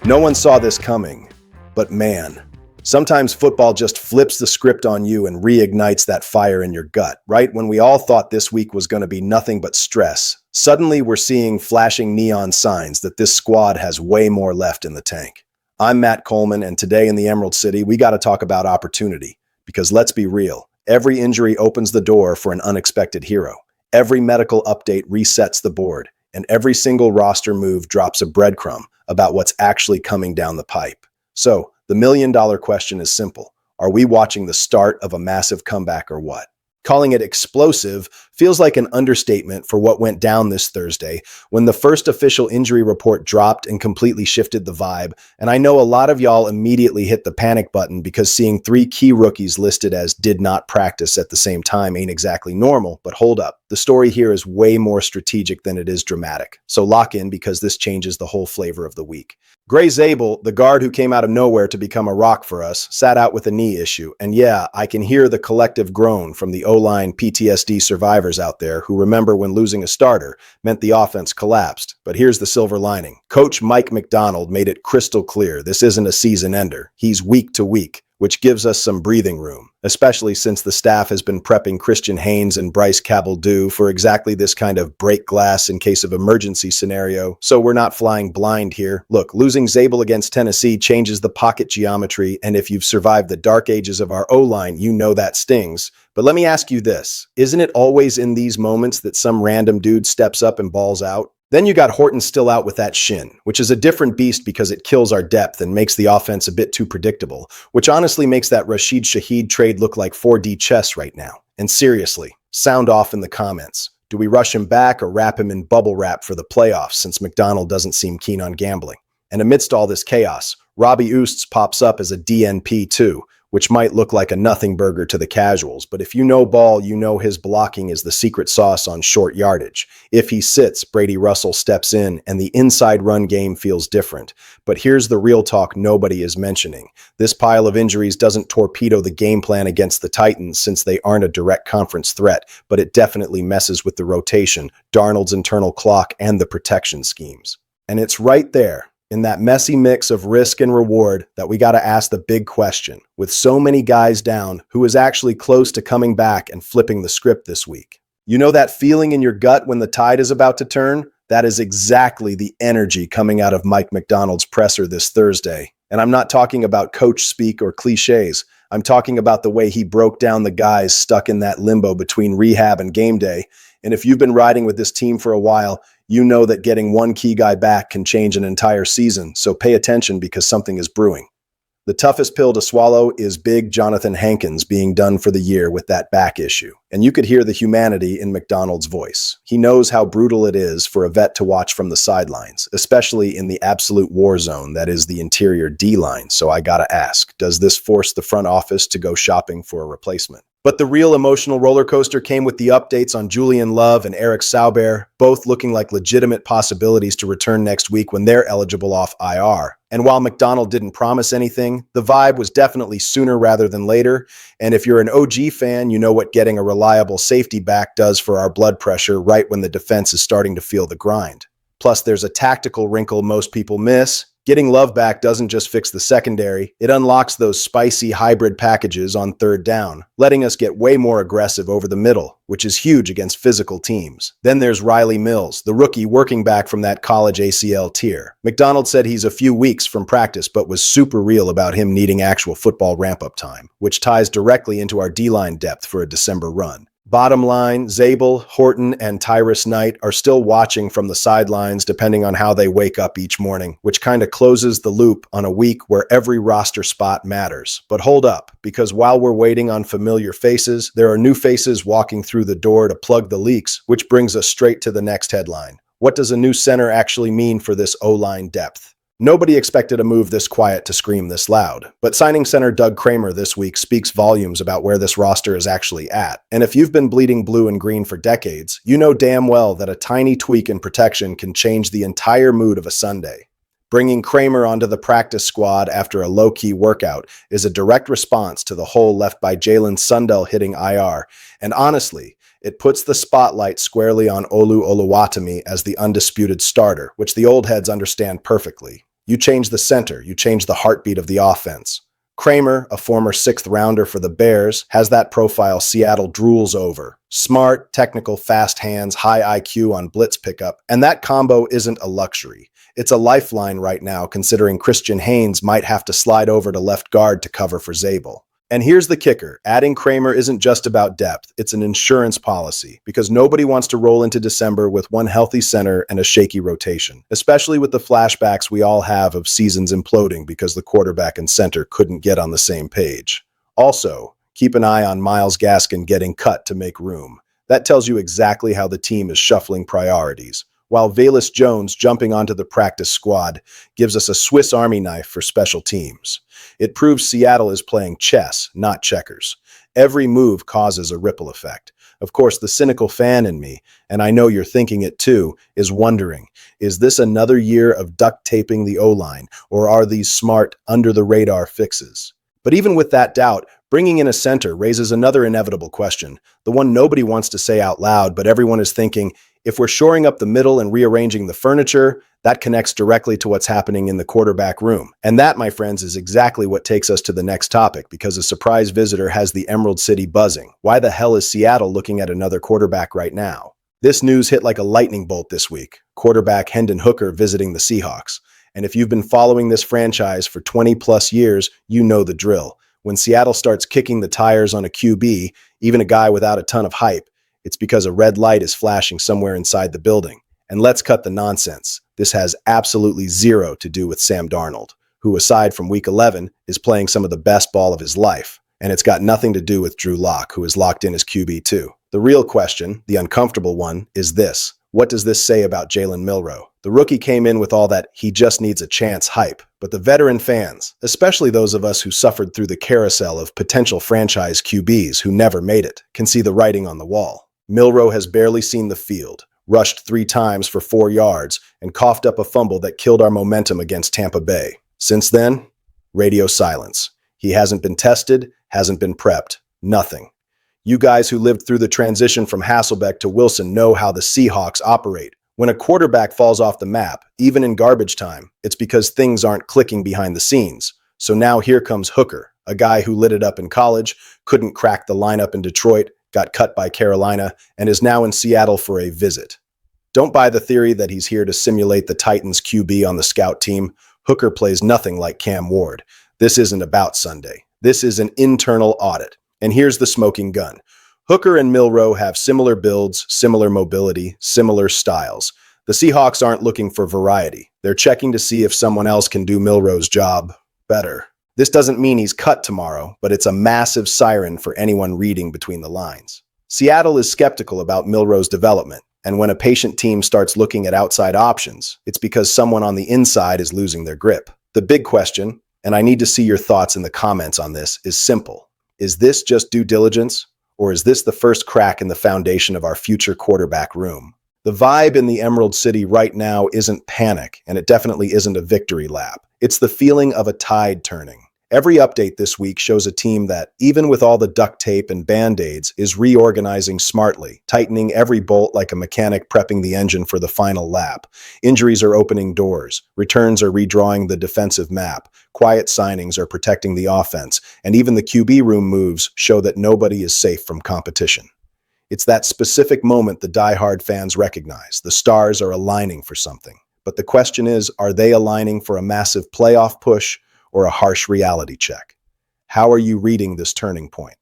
No one saw this coming, but man, sometimes football just flips the script on you and reignites that fire in your gut, right? When we all thought this week was going to be nothing but stress, suddenly we're seeing flashing neon signs that this squad has way more left in the tank. I'm Matt Coleman, and today in the Emerald City, we got to talk about opportunity. Because let's be real, every injury opens the door for an unexpected hero. Every medical update resets the board, and every single roster move drops a breadcrumb about what's actually coming down the pipe. So, the million-dollar question is simple. Are we watching the start of a massive comeback or what? Calling it explosive feels like an understatement for what went down this Thursday when the first official injury report dropped and completely shifted the vibe. And I know a lot of y'all immediately hit the panic button because seeing 3 key rookies listed as did not practice at the same time ain't exactly normal, but hold up. The story here is way more strategic than it is dramatic. So lock in because this changes the whole flavor of the week. Gray Zabel, the guard who came out of nowhere to become a rock for us, sat out with a knee issue. And yeah, I can hear the collective groan from the O-line PTSD survivors out there who remember when losing a starter meant the offense collapsed. But here's the silver lining. Coach Mike Macdonald made it crystal clear this isn't a season ender. He's week to week, which gives us some breathing room, especially since the staff has been prepping Christian Haynes and Bryce Cabeldue for exactly this kind of break glass in case of emergency scenario, so we're not flying blind here. Look, losing Zabel against Tennessee changes the pocket geometry, and if you've survived the dark ages of our O-line, you know that stings. But let me ask you this, isn't it always in these moments that some random dude steps up and balls out? Then you got Horton still out with that shin, which is a different beast because it kills our depth and makes the offense a bit too predictable, which honestly makes that Rashid Shaheed trade look like 4D chess right now. And seriously, sound off in the comments. Do we rush him back or wrap him in bubble wrap for the playoffs since McDonald doesn't seem keen on gambling? And amidst all this chaos, Robbie Oustes pops up as a DNP too, which might look like a nothing burger to the casuals, but if you know ball, you know his blocking is the secret sauce on short yardage. If he sits, Brady Russell steps in, and the inside run game feels different. But here's the real talk nobody is mentioning. This pile of injuries doesn't torpedo the game plan against the Titans since they aren't a direct conference threat, but it definitely messes with the rotation, Darnold's internal clock, and the protection schemes. And it's right there, in that messy mix of risk and reward, that we got to ask the big question. With so many guys down, who is actually close to coming back and flipping the script this week? You know that feeling in your gut when the tide is about to turn? That is exactly the energy coming out of Mike Macdonald's presser this Thursday. And I'm not talking about coach speak or cliches. I'm talking about the way he broke down the guys stuck in that limbo between rehab and game day. And if you've been riding with this team for a while, you know that getting one key guy back can change an entire season, so pay attention because something is brewing. The toughest pill to swallow is big Jonathan Hankins being done for the year with that back issue. And you could hear the humanity in Macdonald's voice. He knows how brutal it is for a vet to watch from the sidelines, especially in the absolute war zone that is the interior D-line. So I gotta ask, does this force the front office to go shopping for a replacement? But the real emotional roller coaster came with the updates on Julian Love and Eric Sauber, both looking like legitimate possibilities to return next week when they're eligible off IR. And while McDonald didn't promise anything, the vibe was definitely sooner rather than later. And if you're an OG fan, you know what getting a reliable safety back does for our blood pressure right when the defense is starting to feel the grind. Plus, there's a tactical wrinkle most people miss. Getting Love back doesn't just fix the secondary, it unlocks those spicy hybrid packages on third down, letting us get way more aggressive over the middle, which is huge against physical teams. Then there's Riley Mills, the rookie working back from that college ACL tier. McDonald said he's a few weeks from practice, but was super real about him needing actual football ramp-up time, which ties directly into our D-line depth for a December run. Bottom line, Zabel, Horton, and Tyrus Knight are still watching from the sidelines depending on how they wake up each morning, which kind of closes the loop on a week where every roster spot matters. But hold up, because while we're waiting on familiar faces, there are new faces walking through the door to plug the leaks, which brings us straight to the next headline. What does a new center actually mean for this O-line depth? Nobody expected a move this quiet to scream this loud, but signing center Doug Kramer this week speaks volumes about where this roster is actually at. And if you've been bleeding blue and green for decades, you know damn well that a tiny tweak in protection can change the entire mood of a Sunday. Bringing Kramer onto the practice squad after a low-key workout is a direct response to the hole left by Jalen Sundell hitting IR, and honestly, it puts the spotlight squarely on Olu Oluwatimi as the undisputed starter, which the old heads understand perfectly. You change the center, you change the heartbeat of the offense. Kramer, a former sixth-rounder for the Bears, has that profile Seattle drools over. Smart, technical, fast hands, high IQ on blitz pickup, and that combo isn't a luxury. It's a lifeline right now, considering Christian Haynes might have to slide over to left guard to cover for Zabel. And here's the kicker. Adding Kramer isn't just about depth. It's an insurance policy, because nobody wants to roll into December with one healthy center and a shaky rotation, especially with the flashbacks we all have of seasons imploding because the quarterback and center couldn't get on the same page. Also, keep an eye on Myles Gaskin getting cut to make room. That tells you exactly how the team is shuffling priorities, while Velus Jones jumping onto the practice squad gives us a Swiss Army knife for special teams. It proves Seattle is playing chess, not checkers. Every move causes a ripple effect. Of course, the cynical fan in me, and I know you're thinking it too, is wondering, is this another year of duct taping the O-line, or are these smart, under-the-radar fixes? But even with that doubt, bringing in a center raises another inevitable question, the one nobody wants to say out loud, but everyone is thinking, if we're shoring up the middle and rearranging the furniture, that connects directly to what's happening in the quarterback room. And that, my friends, is exactly what takes us to the next topic, because a surprise visitor has the Emerald City buzzing. Why the hell is Seattle looking at another quarterback right now? This news hit like a lightning bolt this week. Quarterback Hendon Hooker visiting the Seahawks. And if you've been following this franchise for 20-plus years, you know the drill. When Seattle starts kicking the tires on a QB, even a guy without a ton of hype, it's because a red light is flashing somewhere inside the building. And let's cut the nonsense. This has absolutely zero to do with Sam Darnold, who, aside from Week 11, is playing some of the best ball of his life. And it's got nothing to do with Drew Lock, who is locked in as QB2. The real question, the uncomfortable one, is this. What does this say about Jalen Milroe? The rookie came in with all that he just needs a chance hype, but the veteran fans, especially those of us who suffered through the carousel of potential franchise QBs who never made it, can see the writing on the wall. Milroe has barely seen the field, rushed 3 times for 4 yards, and coughed up a fumble that killed our momentum against Tampa Bay. Since then, radio silence. He hasn't been tested, hasn't been prepped, nothing. You guys who lived through the transition from Hasselbeck to Wilson know how the Seahawks operate. When a quarterback falls off the map, even in garbage time, it's because things aren't clicking behind the scenes. So now here comes Hooker, a guy who lit it up in college, couldn't crack the lineup in Detroit, got cut by Carolina, and is now in Seattle for a visit. Don't buy the theory that he's here to simulate the Titans QB on the scout team. Hooker plays nothing like Cam Ward. This isn't about Sunday. This is an internal audit. And here's the smoking gun. Hooker and Milroe have similar builds, similar mobility, similar styles. The Seahawks aren't looking for variety. They're checking to see if someone else can do Milroe's job better. This doesn't mean he's cut tomorrow, but it's a massive siren for anyone reading between the lines. Seattle is skeptical about Milroe's development, and when a patient team starts looking at outside options, it's because someone on the inside is losing their grip. The big question, and I need to see your thoughts in the comments on this, is simple. Is this just due diligence, or is this the first crack in the foundation of our future quarterback room? The vibe in the Emerald City right now isn't panic, and it definitely isn't a victory lap. It's the feeling of a tide turning. Every update this week shows a team that, even with all the duct tape and band-aids, is reorganizing smartly, tightening every bolt like a mechanic prepping the engine for the final lap. Injuries are opening doors, returns are redrawing the defensive map, quiet signings are protecting the offense, and even the QB room moves show that nobody is safe from competition. It's that specific moment the diehard fans recognize. The stars are aligning for something. But the question is, are they aligning for a massive playoff push or a harsh reality check? How are you reading this turning point?